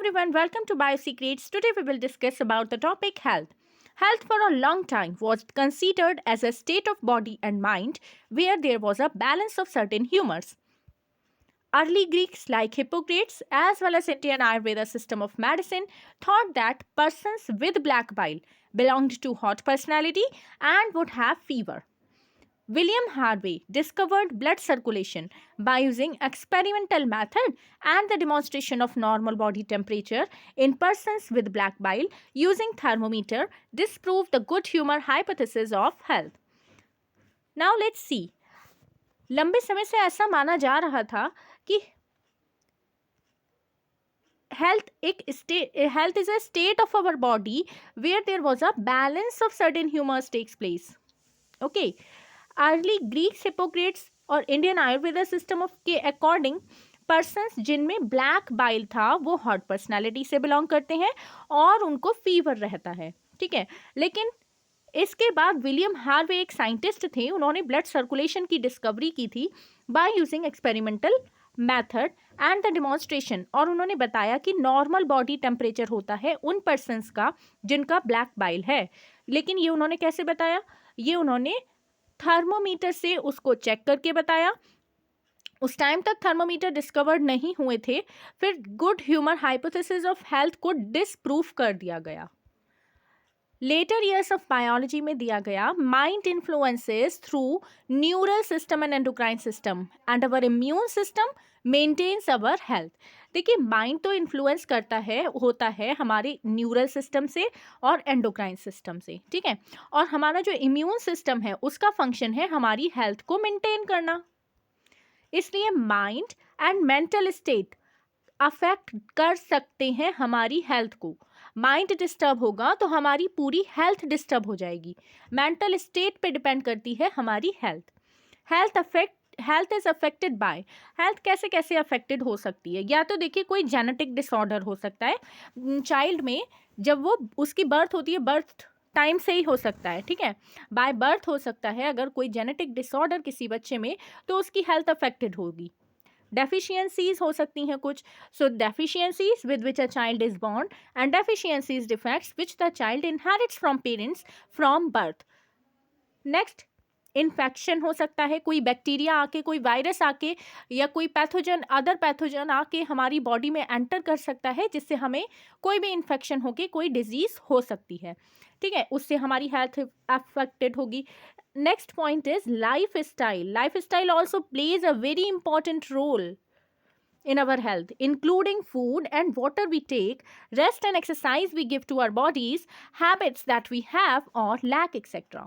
everyone, welcome to Biosecrets. Today we will discuss about the topic health. Health for a long time was considered as a state of body and mind where there was a balance of certain humors. Early Greeks like Hippocrates as well as Indian Ayurveda system of medicine thought that persons with black bile belonged to hot personality and would have fever. William Harvey discovered blood circulation by using experimental method and the demonstration of normal body temperature in persons with black bile using thermometer disproved the good humor hypothesis of health. Now let's see. लंबे समय से ऐसा माना जा रहा था कि health is a state of our body where there was a balance of certain humors takes place. Okay. Early Greeks Hippocrates और इंडियन आयुर्वेदा सिस्टम ऑफ के अकॉर्डिंग पर्सन्स जिनमें ब्लैक बाइल था वो हॉट पर्सनालिटी से बिलोंग करते हैं और उनको फीवर रहता है, ठीक है। लेकिन इसके बाद विलियम हार्वे एक साइंटिस्ट थे, उन्होंने ब्लड सर्कुलेशन की डिस्कवरी की थी by using experimental method and the demonstration, और उन्होंने बताया कि नॉर्मल बॉडी टेम्परेचर होता है उन पर्सन्स का जिनका ब्लैक बाइल है। लेकिन ये उन्होंने कैसे बताया? ये उन्होंने थर्मोमीटर से उसको चेक करके बताया। उस टाइम तक थर्मोमीटर डिस्कवर्ड नहीं हुए थे। फिर good humour hypothesis of health को डिसप्रूव कर दिया गया। लेटर ईयर्स ऑफ बायोलॉजी में दिया गया mind influences through neural system and endocrine system and our immune system maintains our health. देखिए, माइंड तो इन्फ्लुएंस करता है, होता है हमारे न्यूरल सिस्टम से और एंडोक्राइन सिस्टम से, ठीक है। और हमारा जो इम्यून सिस्टम है उसका फंक्शन है हमारी हेल्थ को मेंटेन करना। इसलिए mind and mental state affect कर सकते हैं हमारी हेल्थ को। माइंड डिस्टर्ब होगा तो हमारी पूरी हेल्थ डिस्टर्ब हो जाएगी। मेंटल स्टेट पे डिपेंड करती है हमारी health. Health is affected by, health कैसे कैसे अफेक्टेड हो सकती है? या तो देखिए कोई जेनेटिक डिसऑर्डर हो सकता है चाइल्ड में, जब वो उसकी बर्थ होती है, बर्थ टाइम से ही हो सकता है, ठीक है, बाय बर्थ हो सकता है। अगर कोई जेनेटिक डिसऑर्डर किसी बच्चे में तो उसकी हेल्थ अफेक्टेड होगी। डेफिशिएंसीज हो सकती हैं कुछ, so deficiencies with which a child is born and deficiencies defects which the child inherits from parents from birth. Next, infection हो सकता है, कोई बैक्टीरिया आके, कोई वायरस आके या कोई पैथोजन, अदर पैथोजन आके हमारी बॉडी में एंटर कर सकता है, जिससे हमें कोई भी इन्फेक्शन होके कोई डिजीज हो सकती है, ठीक है, उससे हमारी हेल्थ अफेक्टेड होगी। Next point is lifestyle. Lifestyle also plays a very important role in our health, including food and water we take, rest and exercise we give to our bodies, habits that we have or lack, etc.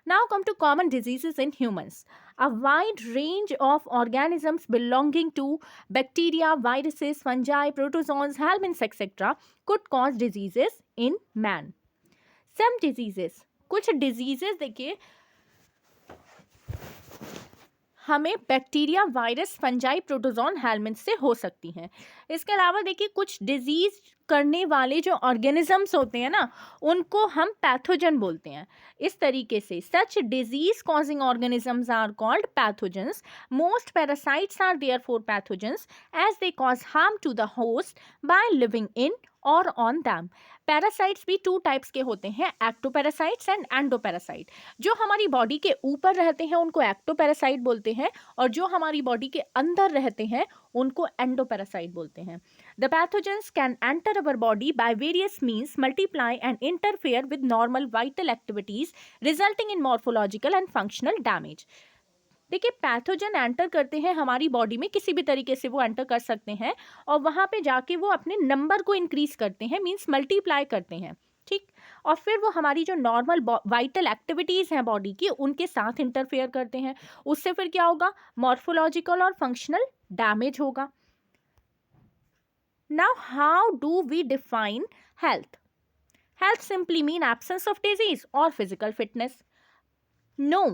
Now come to common diseases in humans. A wide range of organisms belonging to bacteria, viruses, fungi, protozoans, helminths, etc. could cause diseases in man. Some diseases, कुछ diseases देखिए हमें bacteria, virus, fungi, protozoan, helminth से हो सकती हैं। इसके अलावा देखिए कुछ डिजीज करने वाले जो ऑर्गेनिजम्स होते हैं ना, उनको हम पैथोजन बोलते हैं। इस तरीके से such disease causing organisms are called pathogens. Most parasites are therefore pathogens as they cause harm to the host by living in और ऑन दैम। पैरासाइट्स भी टू टाइप्स के होते हैं, एक्टोपैरासाइट्स एंड एंडोपैरासाइट। जो हमारी बॉडी के ऊपर रहते हैं उनको एक्टोपैरासाइट बोलते हैं, और जो हमारी बॉडी के अंदर रहते हैं उनको एंडोपैरासाइट बोलते हैं। The pathogens can enter our body by various means, multiply and interfere with normal vital activities, resulting in morphological and functional damage. देखिए, पैथोजन एंटर करते हैं हमारी बॉडी में, किसी भी तरीके से वो एंटर कर सकते हैं और वहाँ पे जाके वो अपने नंबर को इंक्रीज करते हैं, मीन्स मल्टीप्लाई करते हैं, ठीक। और फिर वो हमारी जो नॉर्मल वाइटल एक्टिविटीज़ हैं बॉडी की, उनके साथ इंटरफेयर करते हैं। उससे फिर क्या होगा? मॉर्फोलॉजिकल और फंक्शनल डैमेज होगा। Now how do we define health? Health simply mean absence of disease और physical fitness? No,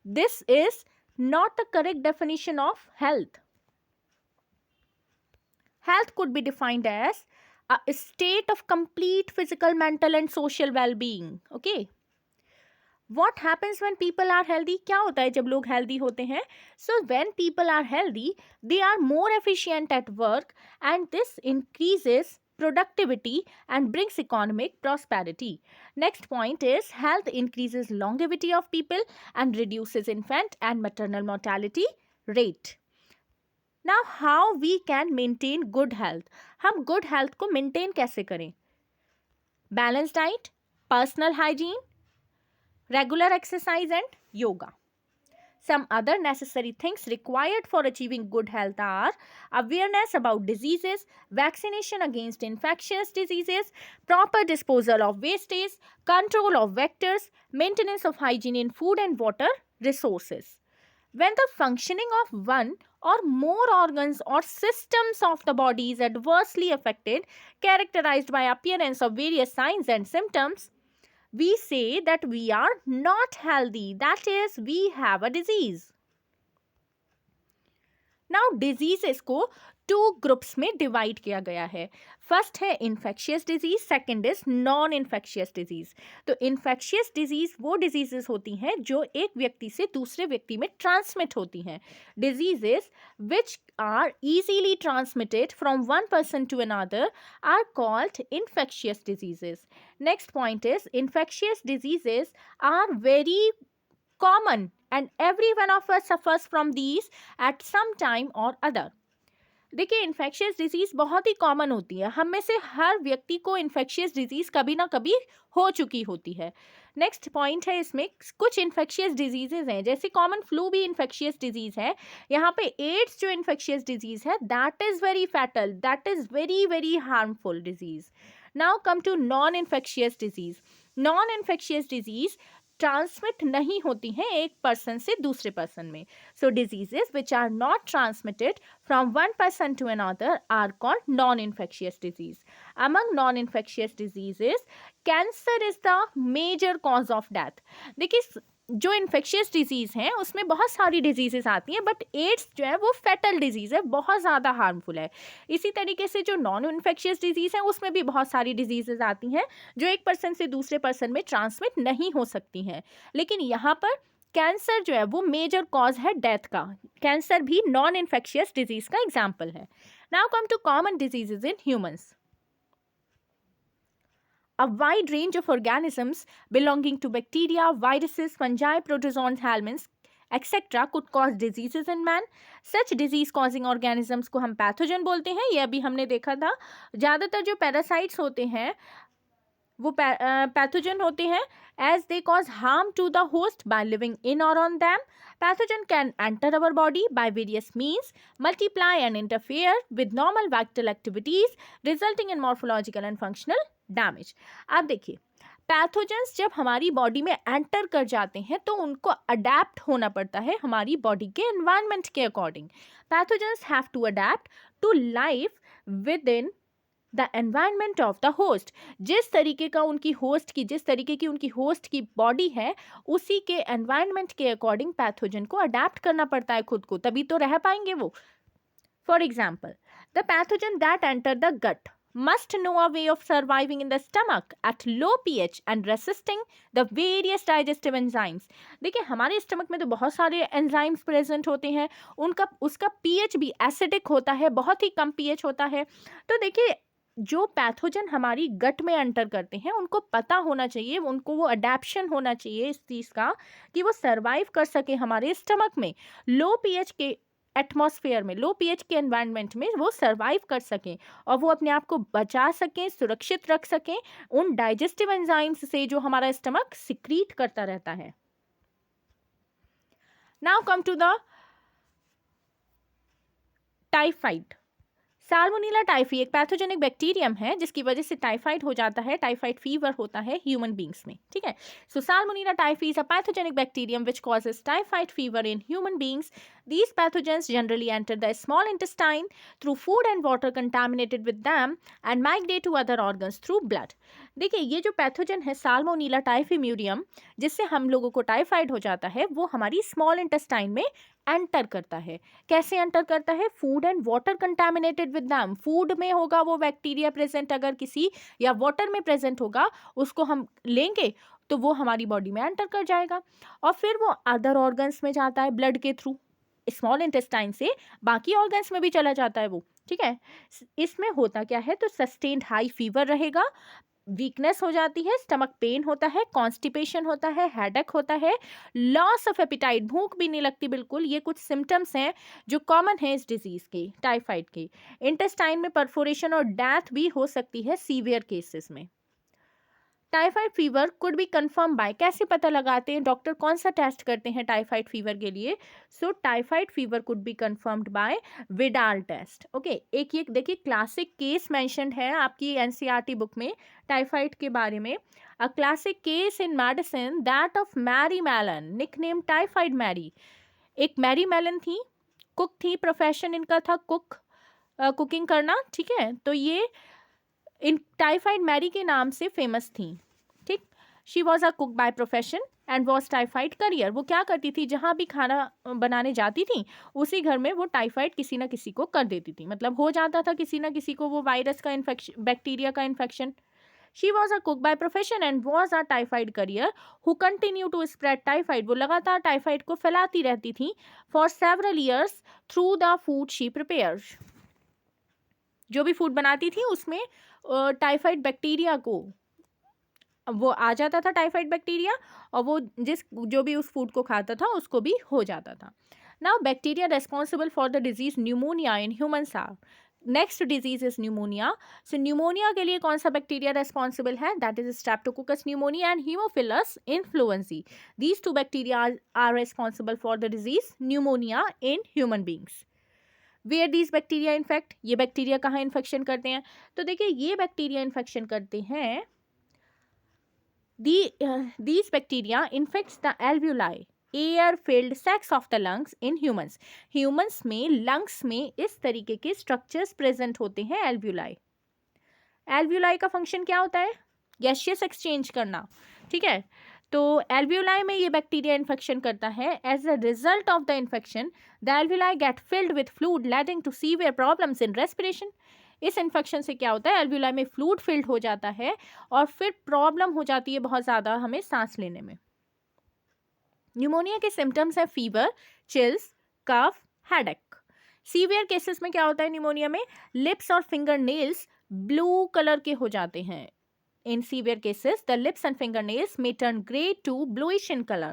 this is not the correct definition of health. Health could be defined as a state of complete physical, mental and social well-being. Okay. What happens when people are healthy? क्या होता है जब लोग healthy होते हैं? So when people are healthy, they are more efficient at work and this increases productivity, and brings economic prosperity. Next point is health increases longevity of people and reduces infant and maternal mortality rate. Now how we can maintain good health? हम good health को maintain कैसे करें? Balanced diet, personal hygiene, regular exercise and yoga. Some other necessary things required for achieving good health are awareness about diseases, vaccination against infectious diseases, proper disposal of wastage, control of vectors, maintenance of hygiene in food and water resources. When the functioning of one or more organs or systems of the body is adversely affected, characterized by appearance of various signs and symptoms, we say that we are not healthy, that is, we have a disease. Now diseases को two groups में divide किया गया है. First है infectious disease, second is non infectious disease. तो infectious disease वो diseases होती हैं जो एक व्यक्ति से दूसरे व्यक्ति में ट्रांसमिट होती हैं. Diseases which are easily transmitted from one person to another are called infectious diseases. Next point is infectious diseases are very common and every one of us suffers from these at some time or other. देखिए infectious disease बहुत ही common होती है. हम में से हर व्यक्ति को infectious disease कभी ना कभी हो चुकी होती है. नेक्स्ट पॉइंट है इसमें कुछ इन्फेक्शियस डिजीजेज हैं, जैसे कॉमन फ्लू भी इन्फेक्शियस डिजीज़ है. यहाँ पे एड्स जो इन्फेक्शियस डिजीज़ है that is very fatal, that is very very harmful disease. Now come to non infectious disease. Non infectious disease transmit नहीं होती हैं एक पर्सन से दूसरे पर्सन में. So diseases which are not transmitted from one person to another are called non infectious disease. Among non infectious diseases cancer is the major cause of death. देखिए जो infectious disease हैं उसमें बहुत सारी diseases आती हैं, but ads जो है वो फैटल डिजीज़ है, बहुत ज़्यादा हार्मफुल है. इसी तरीके से जो नॉन इन्फेक्शियस डिजीज़ हैं उसमें भी बहुत सारी डिजीजेस आती हैं जो एक पर्सन से दूसरे पर्सन में ट्रांसमिट नहीं हो सकती हैं. लेकिन यहाँ पर कैंसर जो है वो मेजर कॉज है डेथ का. कैंसर भी नॉन इन्फेक्शियस डिजीज़ का एग्जाम्पल है. Now come to common diseases in humans. A wide range of organisms belonging to bacteria, viruses, fungi, protozoans, helminths, etc. could cause diseases in man. Such disease-causing organisms को हम pathogen बोलते हैं. ये अभी हमने देखा था. ज़्यादातर जो पैरासाइट्स होते हैं वो पैथोजन होते हैं as they cause harm to the host by living in or on them. Pathogen can enter our body by various means, multiply and interfere with normal vital activities, resulting in morphological and functional damage. अब देखिए pathogens जब हमारी body में enter कर जाते हैं तो उनको अडेप्ट होना पड़ता है हमारी बॉडी के एनवायरनमेंट के according. Pathogens have to adapt to life within the environment of the host. जिस तरीके की उनकी होस्ट की बॉडी है उसी के एनवायरनमेंट के अकॉर्डिंग पैथोजन को अडेप्ट करना पड़ता है खुद को, तभी तो रह पाएंगे वो. For example the pathogen that enter the gut must know a way of surviving in the stomach at low pH and resisting the various digestive enzymes. देखिए हमारे स्टमक में तो बहुत सारे एंजाइम्स प्रेजेंट होते हैं, उसका pH भी एसिडिक होता है, बहुत ही कम pH होता है. तो देखिए जो पैथोजन हमारी गट में एंटर करते हैं उनको पता होना चाहिए, उनको वो अडेप्शन होना चाहिए इस चीज़ का कि वो सर्वाइव कर सके हमारे स्टमक में, लो पीएच के एटमॉस्फेयर में, लो पीएच के एनवायरनमेंट में वो सर्वाइव कर सकें और वो अपने आप को बचा सकें, सुरक्षित रख सकें उन डाइजेस्टिव एंजाइम्स से जो हमारा स्टमक सिक्रीट करता रहता है. Now come to the typhoid. Salmonella typhi एक पैथोजेनिक बैक्टीरियम है जिसकी वजह से टाइफाइड हो जाता है, टाइफाइड फीवर होता है ह्यूमन बींग्स में. ठीक है. So salmonella typhi is a pathogenic bacterium which causes typhoid fever in human beings. These pathogens generally enter the small intestine through food and water contaminated with them and migrate to other organs through blood. देखिए ये जो pathogen है salmonella टाइफीम्यूरियम जिससे हम लोगों को typhoid हो जाता है वो हमारी स्मॉल इंटेस्टाइन में एंटर करता है. कैसे एंटर करता है? Food and water contaminated with them. Food में होगा वो बैक्टीरिया प्रेजेंट अगर किसी, या वाटर में प्रेजेंट होगा, उसको हम लेंगे तो वो हमारी बॉडी में एंटर कर जाएगा और फिर वो अदर ऑर्गन्स में जाता है ब्लड के थ्रू. स्मॉल इंटेस्टाइन से बाकी ऑर्गन्स में भी चला जाता है वो. ठीक है। इसमें होता क्या है, तो सस्टेन्ड हाई फीवर रहेगा, वीकनेस हो जाती है, स्टमक पेन होता है, कॉन्स्टिपेशन होता है, हेडेक होता है, लॉस ऑफ एपिटाइट, भूख भी नहीं लगती बिल्कुल। ये कुछ सिम्टम्स हैं जो कॉमन है इस डिजीज के, टाइफाइड के। इंटेस्टाइन में परफोरेशन और डेथ भी हो सकती है सीवियर केसेस में। Typhoid fever could be confirmed by, कैसे पता लगाते हैं, डॉक्टर कौन सा टेस्ट करते हैं टाइफाइड फीवर के लिए? So typhoid fever could be confirmed by Widal test. Okay, एक ये देखिए क्लासिक केस मेंशन्ड है आपकी एनसीईआरटी बुक में टाइफाइड के बारे में। A classic case in medicine that of Mary Mallon, nickname typhoid Mary. एक मैरी मैलन थी, कुक थी, प्रोफेशन इनका था कुक, कुकिंग करना, ठीक है। तो ये इन टाइफाइड मैरी के नाम से फेमस थी, ठीक। She was a cook by profession and was typhoid career. वो क्या करती थी, जहाँ भी खाना बनाने जाती थी उसी घर में वो टाइफाइड किसी ना किसी को कर देती थी, मतलब हो जाता था किसी ना किसी को वो वायरस का इन्फेक्शन, बैक्टीरिया का infection. She was a cook by profession and was a typhoid carrier who continue to spread typhoid. वो लगातार टाइफाइड को फैलाती रहती थी for several years through the food she prepare. जो भी फूड बनाती थी उसमें टाइफाइड बैक्टीरिया को, वो आ जाता था टाइफाइड बैक्टीरिया, और वो जो भी उस फूड को खाता था उसको भी हो जाता था। Now bacteria responsible for the disease pneumonia in humans are, next disease is pneumonia. So pneumonia के लिए कौन सा बैक्टीरिया रेस्पॉन्सिबल है? That is streptococcus pneumoniae and haemophilus influenzae. These two bacteria are responsible for the disease pneumonia in human beings. Where these bacteria infect, ये bacteria कहाँ infection करते हैं? तो देखिए ये बैक्टीरिया इन्फेक्शन करते हैं, these bacteria infects the alveoli, air filled sacs of the lungs in humans. Humans में लंग्स में इस तरीके के स्ट्रक्चर्स प्रेजेंट होते हैं एल्व्यूलाई। एल्व्यूलाई का फंक्शन क्या होता है? गैसियस एक्सचेंज करना, ठीक है। तो एल्व्यूलाई में ये बैक्टीरिया इन्फेक्शन करता है। As a result of the infection the alveoli get filled with fluid leading to severe problems in respiration. इस इन्फेक्शन से क्या होता है, एल्व्यूलाई में फ्लूड फिल्ड हो जाता है और फिर प्रॉब्लम हो जाती है बहुत ज़्यादा हमें सांस लेने में। न्यूमोनिया के सिम्टम्स है फीवर, चिल्स, कफ, हेडेक। सीवियर केसेस में क्या होता है न्यूमोनिया में? लिप्स और फिंगर नेल्स ब्लू कलर के हो जाते हैं। In severe cases, the lips and fingernails may turn gray to bluish in color.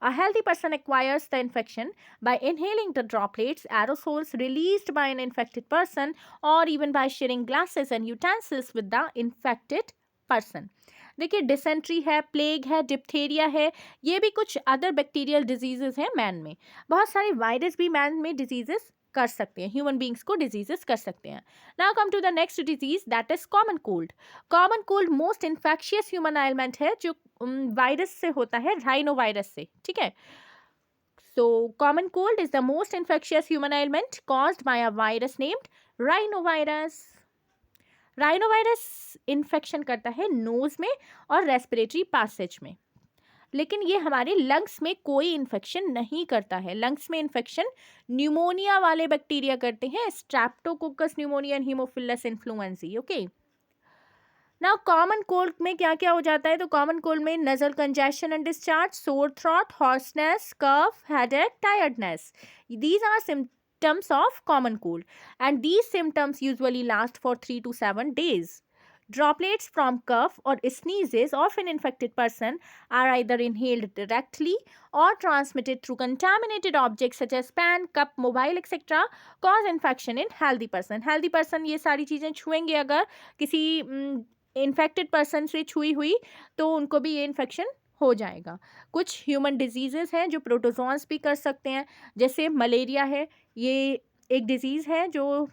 A healthy person acquires the infection by inhaling the droplets, aerosols released by an infected person, or even by sharing glasses and utensils with the infected person. देखिए dysentery है, plague है, diphtheria है, ये भी कुछ other bacterial diseases हैं man में। बहुत सारे वायरस भी मैन में डिजीजेस कर सकते हैं, ह्यूमन बींग्स को डिजीजेस कर सकते हैं। Now come to the next disease that is common cold. Common cold most infectious human ailment है जो वायरस से होता है, राइनो वायरस से, ठीक है। So common cold is the most infectious human element caused by a virus named rhino virus. Rhino virus infection करता है नोज में और रेस्पिरेटरी पैसेज में, लेकिन ये हमारे लंग्स में कोई इन्फेक्शन नहीं करता है। लंग्स में इन्फेक्शन न्यूमोनिया वाले बैक्टीरिया करते हैं, streptococcus pneumoniae and haemophilus influenzae. Okay, now common cold में क्या क्या हो जाता है? तो कॉमन कोल्ड में nasal congestion and discharge, sore throat, hoarseness, cough, headache, tiredness, these are symptoms of common cold, and these symptoms usually last for 3 to 7 days. Droplets from cough or sneezes of an infected person are either inhaled directly or transmitted through contaminated objects such as pan, cup, mobile, etc. cause infection in healthy person. Healthy person ये सारी चीज़ें छुएंगे अगर किसी infected person से छुई हुई तो उनको भी ये इन्फेक्शन हो जाएगा। कुछ ह्यूमन डिजीजेस हैं जो प्रोटोजोन्स भी कर सकते हैं, जैसे मलेरिया है, ये एक डिजीज़ है जो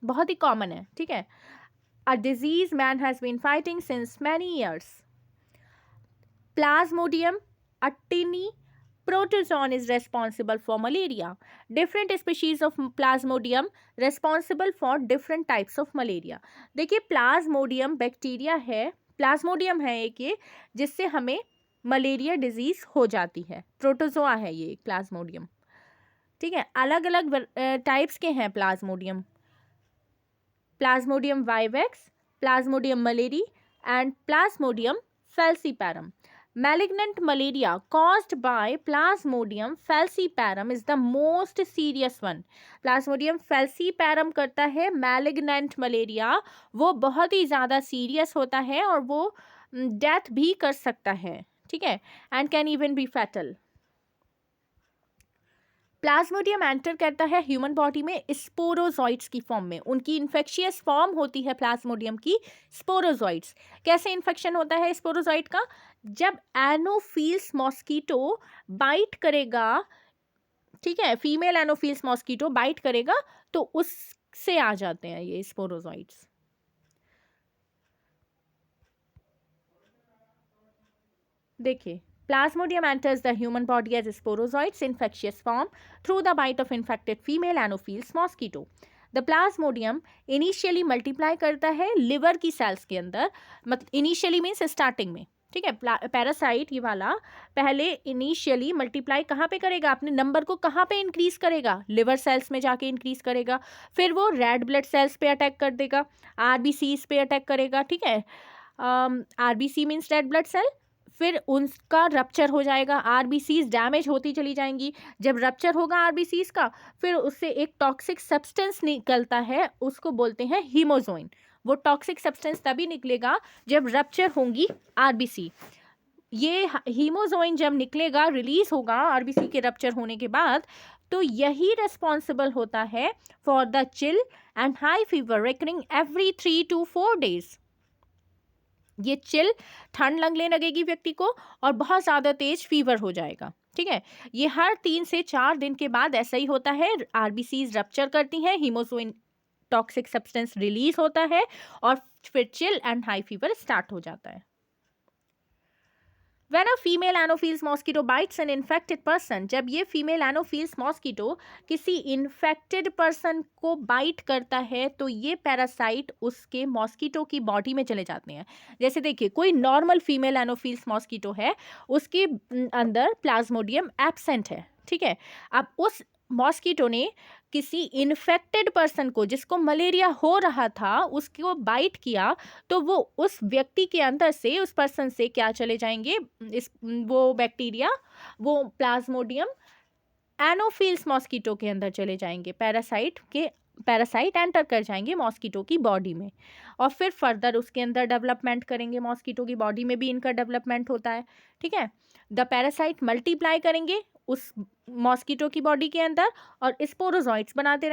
बहुत ही कॉमन है, ठीक है। A disease man has been fighting since many years. Plasmodium, a tiny protozoan, is responsible for malaria. Different species of Plasmodium responsible for different types of malaria. देखिए प्लाज्मोडियम बैक्टीरिया है, Plasmodium है एक ये, जिससे हमें मलेरिया डिजीज हो जाती है। प्रोटोजोआ है ये प्लाज्मोडियम, ठीक है। अलग अलग टाइप्स के हैं Plasmodium, Plasmodium vivax, Plasmodium malariae and Plasmodium falciparum. Malignant malaria caused by Plasmodium falciparum is the most serious one. Plasmodium falciparum करता है malignant malaria, वो बहुत ही ज़्यादा सीरियस होता है और वो डेथ भी कर सकता है, ठीक है, and can even be fatal. Plasmodium enter करता है ह्यूमन बॉडी में स्पोरोजॉइट्स की फॉर्म में. उनकी इन्फेक्शियस फॉर्म होती है प्लाज्मोडियम की स्पोरोजॉइट्स. कैसे इन्फेक्शन होता है स्पोरोजॉइट का? जब एनोफिल्स मॉस्किटो बाइट करेगा, ठीक है, फीमेल एनोफिल्स मॉस्किटो बाइट करेगा तो उससे आ जाते हैं ये स्पोरोजॉइट्स. देखिए, Plasmodium enters the human body as sporozoites infectious form through the bite of infected female Anopheles mosquito. The Plasmodium initially multiply करता है लिवर की सेल्स के अंदर, मतलब इनिशियली मीन्स स्टार्टिंग में, ठीक है. पैरासाइट ये वाला पहले इनिशियली मल्टीप्लाई कहाँ पे करेगा? अपने नंबर को कहाँ पे इंक्रीज करेगा? लिवर सेल्स में जाके इंक्रीज करेगा. फिर वो रेड ब्लड सेल्स पे अटैक कर देगा, आरबीसीज पे अटैक करेगा, ठीक है. RBC means red blood cell. फिर उनका रप्चर हो जाएगा, आरबीसीज डैमेज होती चली जाएंगी. जब रप्चर होगा आरबीसीज का, फिर उससे एक टॉक्सिक सब्सटेंस निकलता है, उसको बोलते हैं हीमोजोइन. वो टॉक्सिक सब्सटेंस तभी निकलेगा जब रप्चर होंगी आरबीसी. ये हीमोजोइन जब निकलेगा, रिलीज होगा आरबीसी के रप्चर होने के बाद, तो यही रिस्पॉन्सिबल होता है for the chill and high fever recurring every 3 to 4 days. ये चिल, ठंड लगने लगेगी व्यक्ति को और बहुत ज़्यादा तेज फीवर हो जाएगा, ठीक है. ये हर 3 से 4 दिन के बाद ऐसा ही होता है. आरबीसीज रप्चर करती हैं, हीमोजोइन टॉक्सिक सब्सटेंस रिलीज होता है और फिर chill and high fever start हो जाता है. When a female Anopheles mosquito bites an infected person, जब ये female Anopheles mosquito किसी infected person को bite करता है तो ये पैरासाइट उसके मॉस्किटो की बॉडी में चले जाते हैं. जैसे देखिए, कोई नॉर्मल फीमेल एनोफिल्स मॉस्किटो है, उसके अंदर प्लाज्मोडियम एब्सेंट है, ठीक है. अब उस मॉस्किटो ने किसी इन्फेक्टेड पर्सन को, जिसको मलेरिया हो रहा था, उसको बाइट किया, तो वो उस व्यक्ति के अंदर से, उस पर्सन से क्या चले जाएंगे? वो बैक्टीरिया, वो प्लाज्मोडियम एनोफिल्स मॉस्किटो के अंदर चले जाएंगे. पैरासाइट एंटर कर जाएंगे मॉस्किटो की बॉडी में और फिर फर्दर उसके अंदर डेवलपमेंट करेंगे. मॉस्किटो की बॉडी में भी इनका डेवलपमेंट होता है, ठीक है. द पैरासाइट मल्टीप्लाई करेंगे उस मॉस्किटो की बॉडी के अंदर और स्पोरोजॉइट्स बनाते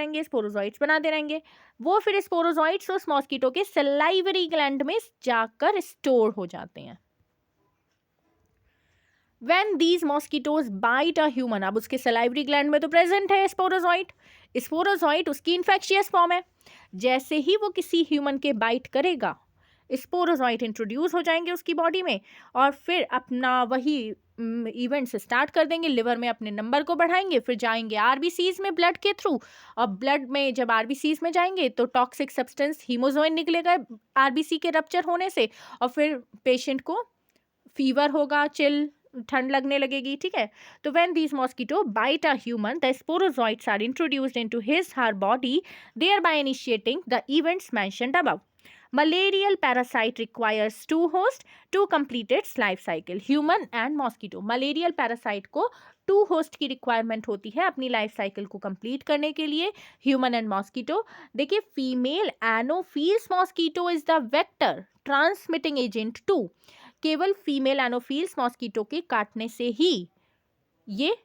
रहेंगे. वो फिर स्पोरोजॉइट्स उस मॉस्किटो के सलाइवरी ग्लैंड में जाकर स्टोर हो जाते हैं. When these mosquitoes bite a human, अब उसके सलाइवरी ग्लैंड में तो प्रेजेंट है स्पोरोजॉइट उसकी इन्फेक्शियस फॉर्म है. जैसे ही वो किसी ह्यूमन के बाइट करेगा, स्पोरोजॉइट इंट्रोड्यूस हो जाएंगे उसकी बॉडी में और फिर अपना वही इवेंट्स स्टार्ट कर देंगे. लिवर में अपने नंबर को बढ़ाएंगे, फिर जाएंगे आरबीसीज में ब्लड के थ्रू, और ब्लड में जब आरबीसीज में जाएंगे तो टॉक्सिक सब्सटेंस हीमोजोइन निकलेगा आरबीसी के रप्चर होने से और फिर पेशेंट को फीवर होगा, चिल, ठंड लगने लगेगी, ठीक है. तो when these mosquito bite a human, the sporozoites are introduced into his her body, thereby initiating the events mentioned above. Malarial parasite requires 2 hosts to complete its life cycle, human and mosquito. Malarial parasite को 2 host की requirement होती है अपनी life cycle को complete करने के लिए, human and mosquito. देखिए, female Anopheles mosquito is the vector transmitting agent too. केवल फीमेल एनोफिल्स मॉस्किटो के काटने से ही ये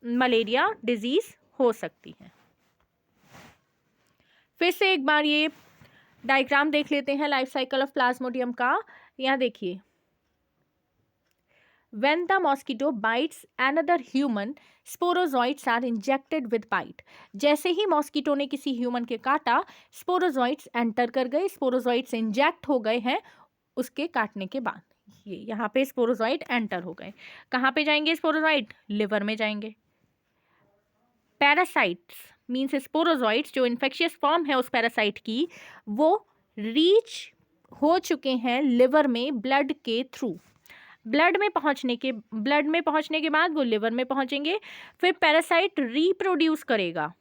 मलेरिया डिजीज हो सकती है. फिर से एक बार ये डायग्राम देख लेते हैं लाइफ साइकिल ऑफ प्लाज्मोडियम का. यहाँ देखिए, when the mosquito bites another human, sporozoites are injected with bite. जैसे ही मॉस्किटो ने किसी ह्यूमन के काटा, स्पोरोजॉइट्स एंटर कर गए, स्पोरोजॉइट्स इंजेक्ट हो गए हैं उसके काटने के बाद. ये यहाँ पे स्पोरोजॉइट एंटर हो गए. कहाँ पे जाएंगे स्पोरोजॉइट? लिवर में जाएंगे. पैरासाइट्स मीन्स स्पोरोजॉइट्स, जो इन्फेक्शियस फॉर्म है उस पैरासाइट की, वो रीच हो चुके हैं लिवर में ब्लड के थ्रू. ब्लड में पहुंचने के बाद वो लिवर में पहुंचेंगे. फिर पैरासाइट रिप्रोड्यूस करेगा,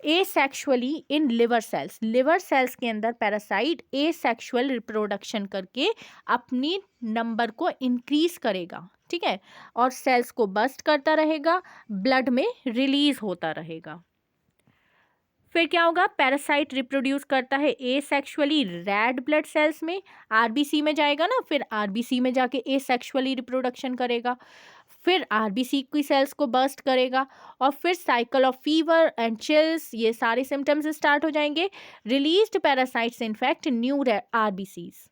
asexually in liver cells, liver cells के अंदर पैरासाइट एसेक्सुअल रिप्रोडक्शन करके अपनी नंबर को इंक्रीज करेगा, ठीक है, और सेल्स को बस्ट करता रहेगा, ब्लड में रिलीज होता रहेगा। फिर क्या होगा, पैरासाइट रिप्रोड्यूस करता है एसेक्सुअली रेड ब्लड सेल्स में, आरबीसी में जाएगा ना, फिर आरबीसी में जाके एसेक्सुअली रिप्रोडक्शन करेगा, फिर आरबीसी की सेल्स को बर्स्ट करेगा, और फिर cycle of fever and chills, ये सारे सिम्टम्स स्टार्ट हो जाएंगे। Released parasites infect new RBCs,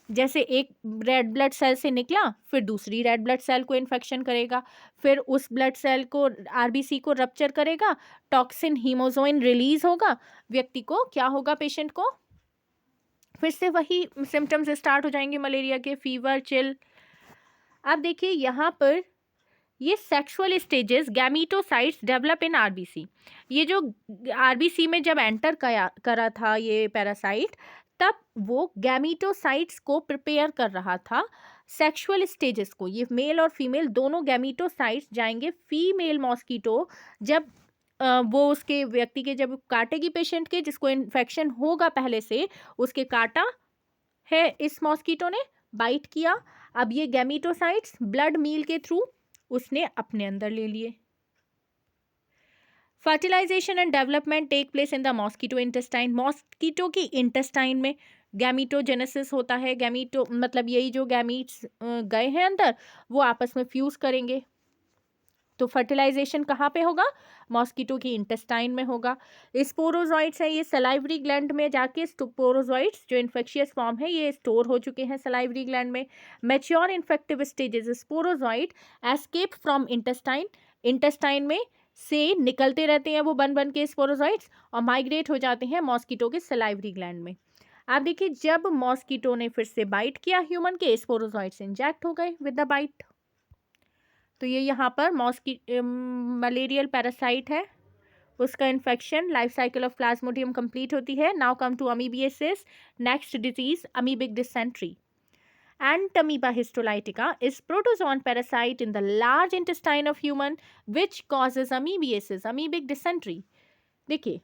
जैसे एक रेड ब्लड सेल से निकला, फिर दूसरी रेड ब्लड सेल को इन्फेक्शन करेगा, फिर उस ब्लड सेल को आरबीसी को रप्चर करेगा, टॉक्सिन हीमोजोइन रिलीज होगा, व्यक्ति को क्या होगा, पेशेंट को फिर से वही सिम्टम्स स्टार्ट हो जाएंगे मलेरिया के, फीवर, चिल। अब देखिए यहाँ पर ये sexual stages gametocytes develop in RBC, ये जो आरबीसी में जब एंटर करा था ये पैरासाइट, तब वो गैमीटोसाइट्स को प्रिपेयर कर रहा था सेक्सुअल स्टेजेस को। ये मेल और फीमेल दोनों गैमीटोसाइट्स जाएंगे फीमेल मॉस्किटो, जब वो उसके व्यक्ति के जब काटेगी पेशेंट के, जिसको इन्फेक्शन होगा पहले से, उसके काटा है इस मॉस्किटो ने, बाइट किया, अब ये गैमीटोसाइट्स ब्लड मील के थ्रू उसने अपने अंदर ले लिए। Fertilisation and development take place in the mosquito intestine, mosquito की इंटेस्टाइन में गैमीटोजेनेसिस होता है, गैमीटो मतलब यही जो गैमीट्स गए हैं अंदर, वो आपस में फ्यूज करेंगे, तो फर्टिलाइजेशन कहाँ पे होगा, मॉस्किटो की इंटेस्टाइन में होगा। स्पोरोजॉइट्स है, ये सलाइवरी ग्लैंड में जाके स्पोरोजॉइट्स जो इन्फेक्शियस फॉर्म है ये स्टोर हो चुके हैं सलाइवरी ग्लैंड में। Mature infective stages, sporozoite escape from intestine, intestine में से निकलते रहते हैं वो बन बन के स्पोरोजॉइट्स, और माइग्रेट हो जाते हैं मॉस्किटो के सलाइवरी ग्लैंड में। आप देखिए जब मॉस्किटो ने फिर से बाइट किया ह्यूमन के, स्पोरोजॉइट्स इंजेक्ट हो गए विद द बाइट। तो ये यहाँ पर मलेरियल पैरासाइट है, उसका infection, life cycle of plasmodium complete होती है। Now come to amoebiasis, next disease amoebic dysentery. Entamoeba histolytica is protozoan parasite in the large intestine of human which causes amoebiasis, amoebic dysentery। देखिए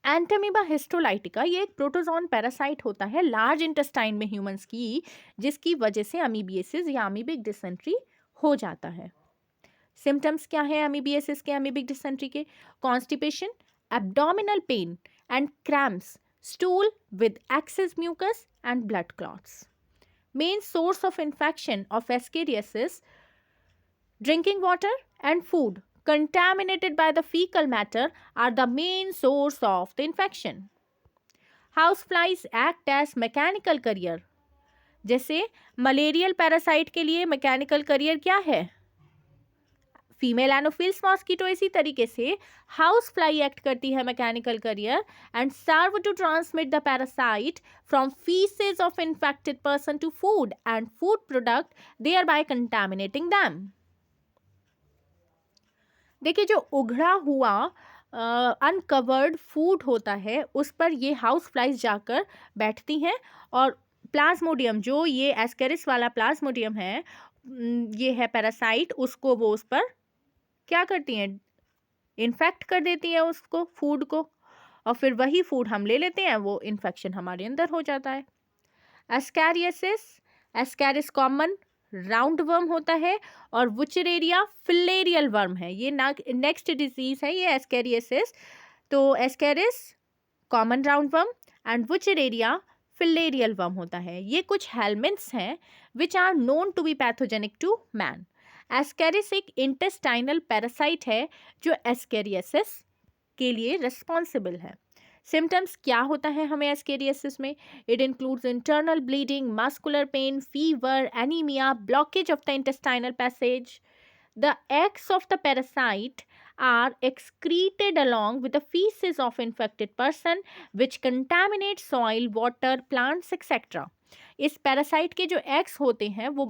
Entamoeba histolytica ये एक protozoan parasite होता है large intestine में humans की, जिसकी वजह से अमीबियासिस या अमीबिक डिसेंट्री हो जाता है। सिम्टम्स क्या है अमीबियासिस के, अमीबिक डिसेंट्री के, constipation, abdominal pain and cramps, stool with excess mucus and blood clots. Main source of infection of Ascariasis, drinking water and food contaminated by the fecal matter are the main source of the infection. Houseflies act as mechanical carrier, जैसे malarial parasite के लिए mechanical career क्या है, female Anopheles mosquito, इसी तरीके से house fly act करती है mechanical carrier and serve to transmit the parasite from faeces of infected person to food and food product, thereby contaminating them. देखिए जो उघड़ा हुआ अनकवर्ड फूड होता है उस पर ये हाउस फ्लाइज जाकर बैठती हैं, और प्लाज्मोडियम जो ये एस्केरिस वाला प्लाज्मोडियम है, ये है पैरासाइट, उसको वो उस पर क्या करती हैं, इन्फेक्ट कर देती हैं उसको, फूड को, और फिर वही फूड हम ले लेते हैं, वो इन्फेक्शन हमारे अंदर हो जाता है। एस्कैरियसिस, एस्कैरिस कॉमन राउंड वर्म होता है, और वुचरेरिया फिलेरियल वर्म है, ये नेक्स्ट डिजीज है ये एस्कैरियसिस। तो ascaris common roundworm and wuchereria filarial worm होता है। ये कुछ हेलमिंट्स हैं which are known to be pathogenic to man. Ascaris एक इंटेस्टाइनल पैरासाइट है जो एस्कैरियसिस के लिए रिस्पॉन्सिबल है। सिम्टम्स क्या होता है हमें एस्कैरियसिस में, it includes internal bleeding, muscular pain, fever, anaemia, blockage of the intestinal passage. The eggs of the parasite are excreted along with the feces of infected person which contaminate soil, water, plants etc. इस parasite के जो eggs होते हैं वो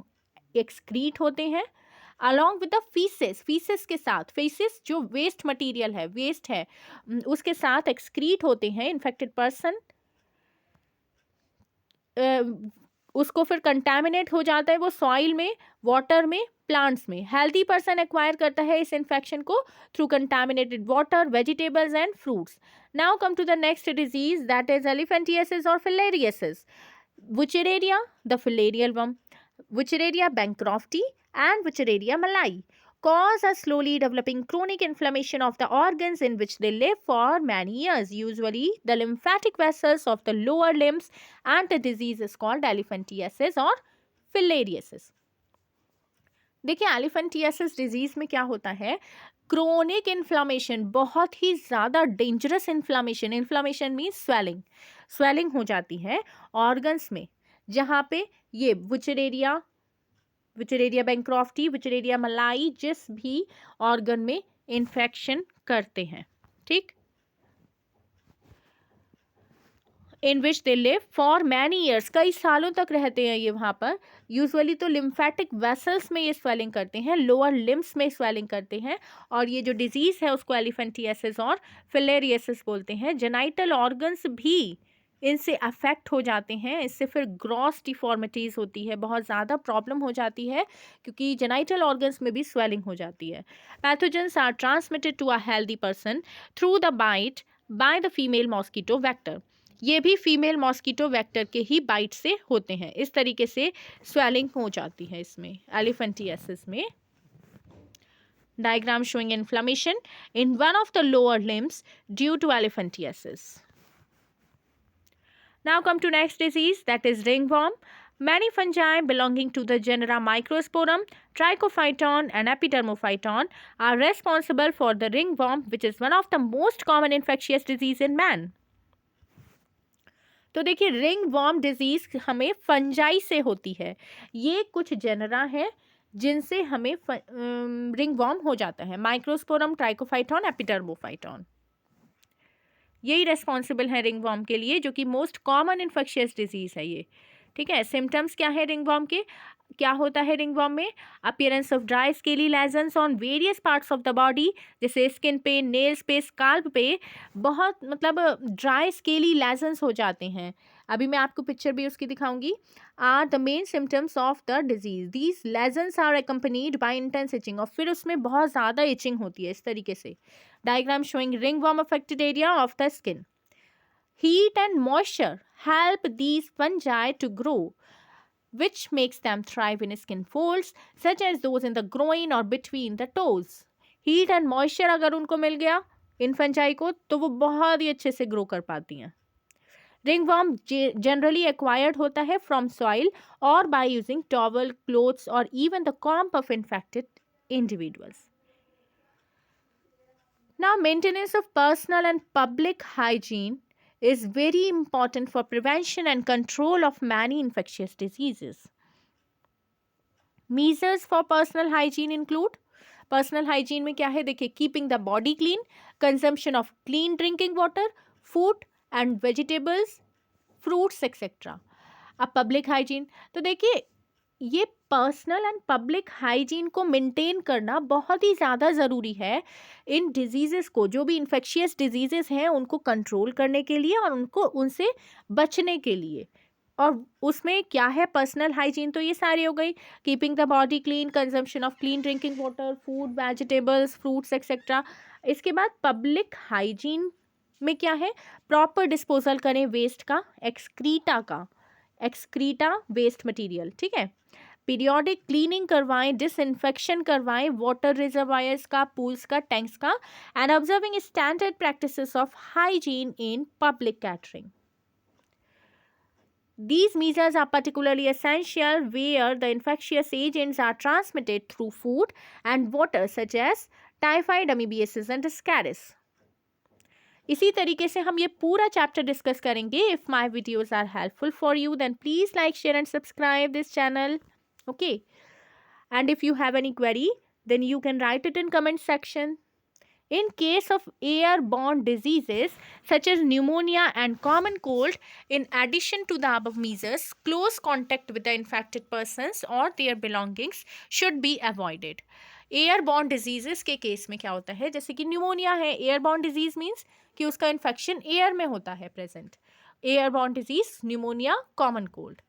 excrete होते हैं along with the faeces, faeces के साथ, फीसेस जो वेस्ट मटेरियल है, वेस्ट है, उसके साथ एक्सक्रीट होते हैं इन्फेक्टेड पर्सन उसको फिर कंटामिनेट हो जाता है वो सॉइल में, वाटर में, प्लांट्स में. हेल्दी पर्सन एक्वायर करता है इस इन्फेक्शन को through contaminated water, vegetables and fruits. Now come to the next disease, that is elephantiasis और filariasis. Wuchereria, the filarial worm, Wuchereria bancrofti, and Wuchereria malai cause a slowly developing chronic inflammation of the organs in which they live for many years, usually the lymphatic vessels of the lower limbs, and the disease is called elephantiasis or filariasis. देखिए elephantiasis disease में क्या होता है, chronic inflammation, बहुत ही ज़्यादा dangerous inflammation. Inflammation mean swelling, swelling हो जाती है ऑर्गन्स में, जहाँ पे ये वुचरेरिया, वुचरेरिया बैंक्रॉफ्टी, वुचरेरिया मलाई जिस भी ऑर्गन में इन्फेक्शन करते हैं, ठीक, in which they live for many years, कई सालों तक रहते हैं ये वहाँ पर. यूजुअली तो लिम्फेटिक वेसल्स में ये स्वेलिंग करते हैं, लोअर लिम्स में स्वेलिंग करते हैं. और ये जो डिजीज़ है उसको एलिफेंटियासिस और फिलेरियासिस बोलते हैं. जेनाइटल ऑर्गन्स भी इनसे अफेक्ट हो जाते हैं. इससे फिर ग्रॉस डिफॉर्मिटीज़ होती है, बहुत ज़्यादा प्रॉब्लम हो जाती है क्योंकि जेनाइटल ऑर्गन्स में भी स्वेलिंग हो जाती है. Pathogens are transmitted to a healthy person through the bite by the female mosquito vector. ये भी फीमेल मॉस्किटो वेक्टर के ही बाइट से होते हैं. इस तरीके से स्वेलिंग हो जाती है इसमें, एलिफेंटियासिस में. Diagram showing inflammation in one of the lower limbs due to elephantiasis. Now come to next disease, that is ringworm. Many fungi belonging to the genera Microsporum, Trichophyton and Epidermophyton are responsible for the ringworm, which is one of the most common infectious disease in man. तो देखिए ring warm disease हमें fungi से होती है. ये कुछ genre है जिनसे हमें रिंग वॉर्म हो जाता है. माइक्रोस्पोरम, ट्राइकोफाइटॉन, एपिडर्मोफाइटॉन, यही रेस्पॉन्सिबल है रिंग वॉर्म के लिए, जो कि मोस्ट कॉमन इन्फेक्शियस डिजीज है ये, ठीक है. सिम्टम्स क्या है रिंग वॉर्म के, क्या होता है रिंग वॉर्म में, appearance of dry scaly lesions on various parts of the body, जैसे स्किन पे, नेल्स पे, स्काल्प पे बहुत मतलब ड्राई स्केली लेजन्स हो जाते हैं. अभी मैं आपको पिक्चर भी उसकी दिखाऊंगी. Are the main symptoms of the disease. These lesions are accompanied by intense itching, और फिर उसमें बहुत ज़्यादा इचिंग होती है इस तरीके से. Diagram showing ringworm affected area of the skin. Heat and moisture help these fungi to grow, which makes them thrive in skin folds, such as those in the groin or between the toes. Heat and moisture अगर उनको मिल गया इन fungi को तो वो बहुत ही अच्छे से grow कर पाती हैं. रिंगवर्म जनरली एक्वायर्ड होता है फ्रॉम सॉइल और बाय यूजिंग टॉवल, क्लोथ्स और even the comp off infected individuals. Now, maintenance of personal and public hygiene is very important for prevention and control of many infectious diseases. Measures for personal hygiene include, personal hygiene में क्या है देखिए, keeping the body clean, consumption of clean drinking water, food and vegetables, fruits etc. अब public hygiene, तो देखिए ये personal and public hygiene को maintain करना बहुत ही ज़्यादा ज़रूरी है इन डिजीज़ेस को, जो भी इन्फेक्शियस डिजीज़ेस हैं उनको कंट्रोल करने के लिए और उनको उनसे बचने के लिए. और उसमें क्या है पर्सनल हाइजीन, तो ये सारी हो गई, keeping the body clean, consumption of clean drinking water, food, vegetables, fruits etcetera. इसके बाद पब्लिक हाइजीन में क्या है, प्रॉपर डिस्पोजल करें वेस्ट का, एक्सक्रीटा वेस्ट मटेरियल, ठीक है. पीरियोडिक क्लीनिंग करवाएं, डिसइंफेक्शन करवाएं वाटर रिजर्वायर्स का, पूल्स का, टैंक्स का, and observing standard practices of hygiene in public catering. These measures are particularly essential where the infectious agents are transmitted through food and water such as typhoid, amoebiasis and ascaris. इसी तरीके से हम ये पूरा chapter discuss करेंगे. If my videos are helpful for you then please like, share and subscribe this channel. Okay, and if you have any query then you can write it in comment section. In case of airborne diseases such as pneumonia and common cold, in addition to the above measures, close contact with the infected persons or their belongings should be avoided. Airborne diseases के case में क्या होता है, जैसे कि pneumonia है, airborne disease means कि उसका इन्फेक्शन एयर में होता है present. Airborne disease, pneumonia, common cold.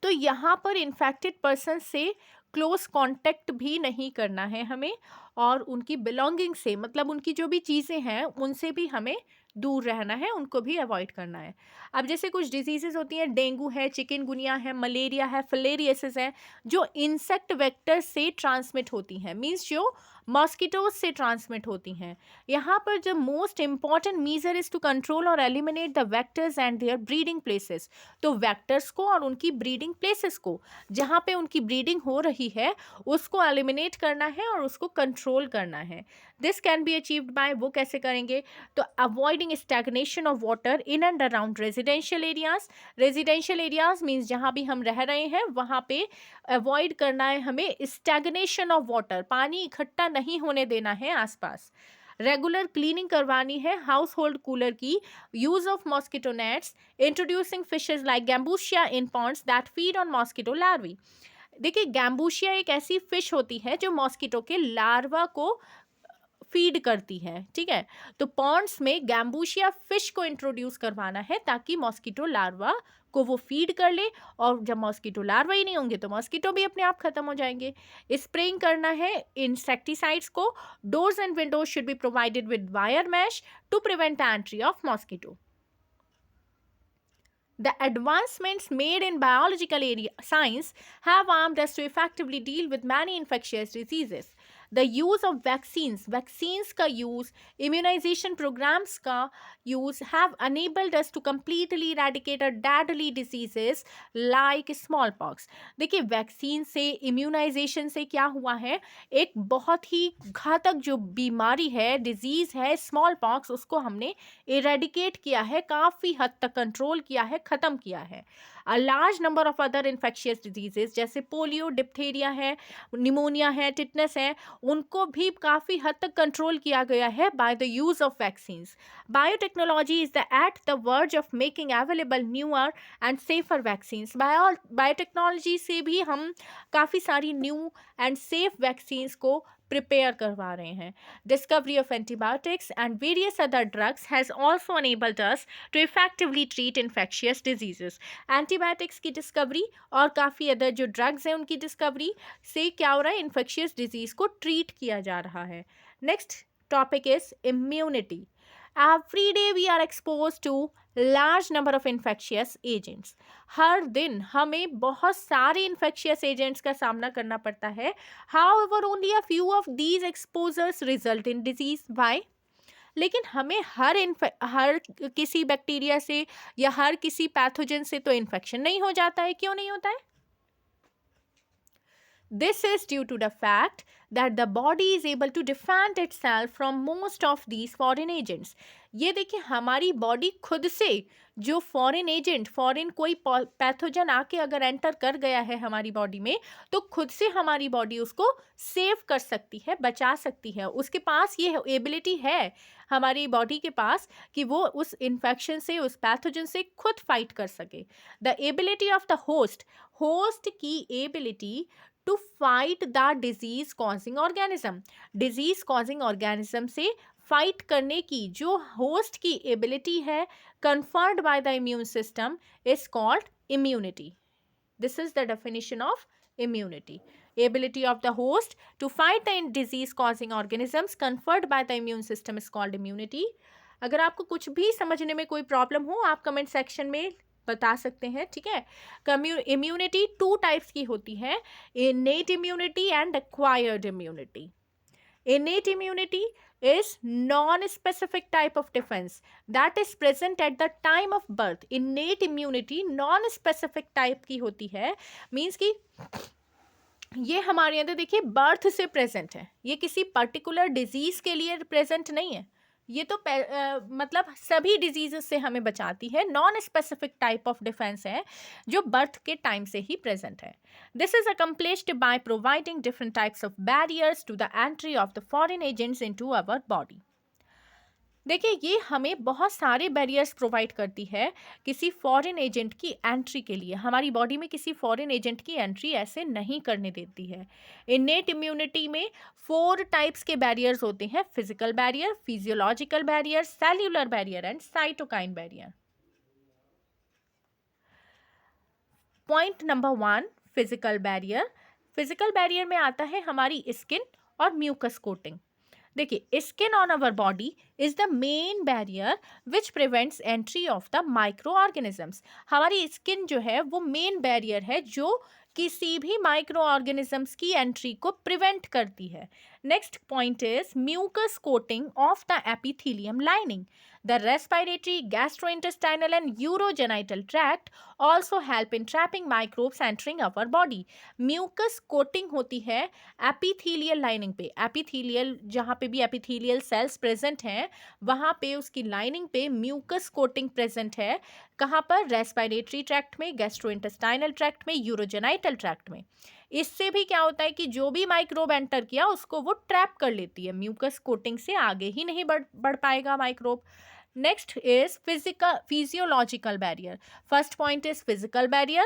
तो यहाँ पर इन्फेक्टेड पर्सन से क्लोज कांटेक्ट भी नहीं करना है हमें, और उनकी बिलोंगिंग से, मतलब उनकी जो भी चीज़ें हैं उनसे भी हमें दूर रहना है, उनको भी अवॉइड करना है। अब जैसे कुछ डिजीजेस होती हैं, डेंगू है, चिकनगुनिया है, मलेरिया है, फिलेरियसिस है, जो इंसेक्ट वेक्टर से ट्रांसमिट होती हैं, मीन्स जो मॉस्किटोज से ट्रांसमिट होती हैं। यहाँ पर जो most important measure is to control और eliminate the vectors and their breeding places. तो वेक्टर्स को और उनकी ब्रीडिंग प्लेसेस को, जहाँ पे उनकी ब्रीडिंग हो रही है, उसको एलिमिनेट करना है और उसको कंट्रोल करना है। This can be achieved by, वो कैसे करेंगे, तो avoiding stagnation of water in and around residential areas. Residential areas means जहाँ भी हम रह रहे हैं वहाँ पे अवॉइड करना है हमें स्टैग्नेशन ऑफ वाटर, पानी इकट्ठा नहीं होने देना है आसपास। रेगुलर क्लीनिंग करवानी है हाउस होल्ड कूलर की, use of mosquito nets, introducing fishes like gambusia in ponds that feed on mosquito larvae. देखिए, गैम्बूशिया एक ऐसी फिश होती है जो मॉस्किटो के लार्वा को फीड करती है, ठीक है। तो पॉन्ड्स में गैम्बूशिया फिश को इंट्रोड्यूस करवाना है ताकि मॉस्किटो लार्वा को वो फीड कर ले, और जब मॉस्किटो लार्वा ही नहीं होंगे तो मॉस्किटो भी अपने आप खत्म हो जाएंगे। स्प्रेइंग करना है इंसेक्टिसाइड्स को। Doors and windows should be provided with wire mesh to prevent the entry of mosquito. The advancements made in biological science have armed us to effectively deal with many infectious diseases. The use of vaccines का use, immunization programs का use have enabled us to completely eradicate our deadly diseases like smallpox. देखिए, vaccine से, immunisation से क्या हुआ है, एक बहुत ही घातक जो बीमारी है, डिजीज़ है स्मॉल पॉक्स, उसको हमने इरेडिकेट किया है, काफ़ी हद तक कंट्रोल किया है, ख़त्म किया है। A large number of other infectious diseases जैसे पोलियो, डिप्थीरिया है, निमोनिया है, टिटनस है, उनको भी काफ़ी हद तक कंट्रोल किया गया है by the use of vaccines. Biotechnology is the at the verge of making available newer and safer vaccines. Biotechnology से भी हम काफ़ी सारी न्यू एंड सेफ वैक्सीन्स को प्रिपेयर करवा रहे हैं। Discovery of antibiotics and various other drugs has also enabled us to effectively treat infectious diseases. Antibiotics की डिस्कवरी और काफ़ी अदर जो ड्रग्स हैं उनकी डिस्कवरी से क्या हो रहा है, इन्फेक्शियस डिजीज़ को ट्रीट किया जा रहा है। Next topic is immunity. Every day we are exposed to large number of infectious agents. हर दिन हमें बहुत सारे infectious agents का सामना करना पड़ता है. However, only a few of these exposures result in disease. Why? लेकिन हमें हर किसी बैक्टीरिया से या हर किसी पैथोजन से तो इन्फेक्शन नहीं हो जाता है. क्यों नहीं होता है? This is due to the fact that the body is able to defend itself from most of these foreign agents. ये देखिए, हमारी बॉडी खुद से जो फॉरेन एजेंट, फॉरेन कोई पैथोजन आके अगर एंटर कर गया है हमारी बॉडी में, तो खुद से हमारी बॉडी उसको सेव कर सकती है, बचा सकती है. उसके पास ये एबिलिटी है हमारी बॉडी के पास कि वो उस इन्फेक्शन से, उस पैथोजन से खुद फाइट कर सके. The ability of the host की ability to fight the disease causing organism. Disease causing organism से फाइट करने की जो होस्ट की एबिलिटी है, conferred by the immune system, is called immunity. This is the definition of immunity. Ability of the host to fight the disease causing organisms conferred by the immune system is called immunity. अगर आपको कुछ भी समझने में कोई problem हो, आप comment section में बता सकते हैं, ठीक है. इम्यूनिटी 2 टाइप्स की होती है, innate immunity and acquired immunity. Innate immunity is non-specific type of defense that is present at the time of birth. Innate immunity non-specific type की होती है, means कि ये हमारे अंदर देखिए बर्थ से प्रेजेंट है, ये किसी पर्टिकुलर डिजीज के लिए प्रेजेंट नहीं है, ये तो मतलब सभी डिजीजेस से हमें बचाती है. Non specific type of defence है जो बर्थ के टाइम से ही प्रेजेंट है. This is accomplished by providing different types of barriers to the entry of the foreign agents into our body. देखिए, ये हमें बहुत सारे बैरियर्स प्रोवाइड करती है किसी फॉरेन एजेंट की एंट्री के लिए. हमारी बॉडी में किसी फॉरेन एजेंट की एंट्री ऐसे नहीं करने देती है. इनेट इम्यूनिटी में 4 टाइप्स के बैरियर्स होते हैं: physical barrier, physiological barrier, cellular barrier and cytokine barrier. Point number 1, physical barrier. Physical barrier में आता है हमारी स्किन और म्यूकस कोटिंग। देखिए, skin on our body is the main barrier which prevents entry of the microorganisms. हमारी skin जो है वो मेन बैरियर है जो किसी भी माइक्रो ऑर्गेनिजम्स की एंट्री को प्रिवेंट करती है। Next point is mucus coating of the epithelium lining. The respiratory, gastrointestinal and urogenital tract also help in trapping microbes entering our body. Mucus coating होती है एपिथेलियल लाइनिंग पे। Epithelial जहाँ पे भी एपिथेलियल सेल्स प्रेजेंट हैं वहाँ पे उसकी लाइनिंग पे म्यूकस कोटिंग प्रेजेंट है। कहाँ पर? रेस्पिरेटरी ट्रैक्ट में, गैस्ट्रोइंटेस्टाइनल ट्रैक्ट में, यूरोजेनाइटल ट्रैक्ट में। इससे भी क्या होता है कि जो भी माइक्रोब एंटर किया उसको वो ट्रैप कर लेती है। म्यूकस कोटिंग से आगे ही नहीं बढ़ पाएगा microbe. Next is physiological barrier. First point is physical barrier.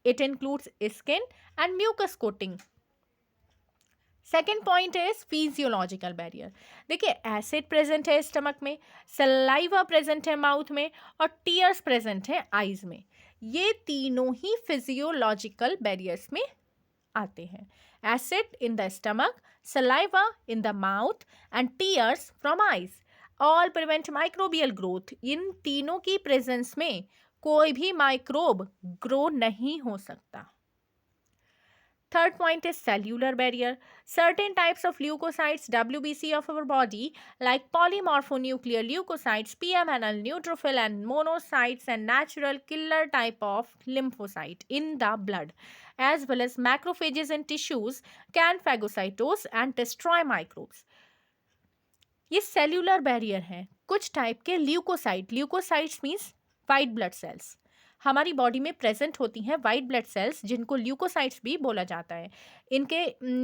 It includes skin and mucus coating. Second point is physiological barrier. देखिए, एसिड प्रेजेंट है स्टमक में, सलाइवा प्रेजेंट है माउथ में और टीयर्स प्रेजेंट है आईज में। ये तीनों ही फिजियोलॉजिकल बैरियर्स में आते हैं। Acid in the stomach, saliva in the mouth and tears from eyes all prevent microbial growth. इन तीनों की प्रेजेंस में कोई भी माइक्रोब ग्रो नहीं हो सकता। Third point is cellular barrier. Certain types of leukocytes, WBC of our body, like polymorphonuclear leukocytes, PMNL, neutrophil and monocytes and natural killer type of lymphocyte in the blood, as well as macrophages in tissues, can phagocytose and destroy microbes. ये cellular barrier हैं। कुछ type के leucocyte, leucocytes means white blood cells, हमारी body में present होती हैं white blood cells जिनको leucocytes भी बोला जाता है। इनके